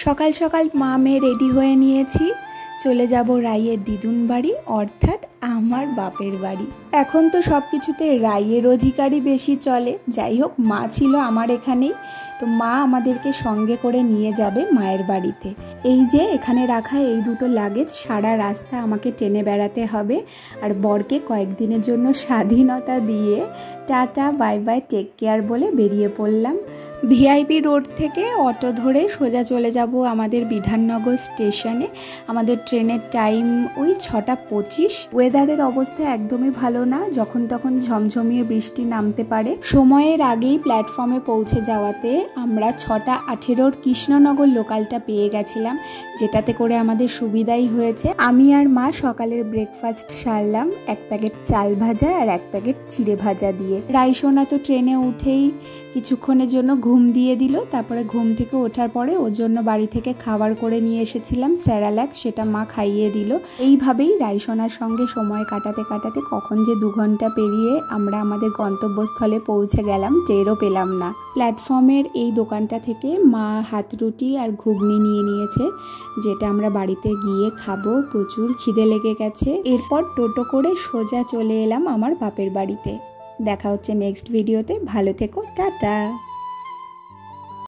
সকাল সকাল মা মেয়ে রেডি হয়ে নিয়েছি, চলে যাব রাইয়ের দিদুন বাড়ি, অর্থাৎ আমার বাপের বাড়ি। এখন তো সব কিছুতে রাইয়ের অধিকারই বেশি চলে। যাই হোক, মা ছিল আমার এখানেই, তো মা আমাদেরকে সঙ্গে করে নিয়ে যাবে মায়ের বাড়িতে। এই যে এখানে রাখা এই দুটো লাগেজ সারা রাস্তা আমাকে টেনে বেড়াতে হবে, আর বরকে কয়েকদিনের জন্য স্বাধীনতা দিয়ে tata bye bye take care বলে বেরিয়ে পড়লাম। ভিআইপি রোড থেকে অটো ধরে সোজা চলে যাব আমাদের বিধাননগর স্টেশনে। আমাদের ট্রেনের টাইম ওই 6:25। ওয়েদারের অবস্থা একদমই ভালো না, যখন তখন ঝমঝমিয়ে বৃষ্টি নামতে পারে। সময়ের আগেই প্ল্যাটফর্মে পৌঁছে যাওয়াতে আমরা 6:18 কৃষ্ণনগর লোকালটা পেয়ে গেছিলাম, যেটাতে করে আমাদের সুবিধাই হয়েছে। আমি আর মা সকালের ব্রেকফাস্ট সারলাম, 1 প্যাকেট চাল ভাজা আর 1 প্যাকেট চিড়ে ভাজা দিয়ে। রাইসোনা তো ট্রেনে উঠেই কিছুক্ষণের জন্য ঘুম দিয়ে দিল। তারপরে ঘুম থেকে ওঠার পরে ওর জন্য বাড়ি থেকে খাবার করে নিয়ে এসেছিলাম স্যারালাক, সেটা মা খাইয়ে দিল। এইভাবেই রাইসোনার সঙ্গে সময় কাটাতে কাটাতে কখন যে 2 ঘন্টা পেরিয়ে আমরা আমাদের গন্তব্যস্থলে পৌঁছে গেলাম টেরও পেলাম না। প্ল্যাটফর্মের এই দোকানটা থেকে মা হাত রুটি আর ঘুগনি নিয়ে নিয়েছে, যেটা আমরা বাড়িতে গিয়ে খাবো। প্রচুর খিদে লেগে গেছে। এরপর টোটো করে সোজা চলে এলাম আমার বাপের বাড়িতে। দেখা হচ্ছে নেক্সট ভিডিওতে। ভালো থেকো, টাটা।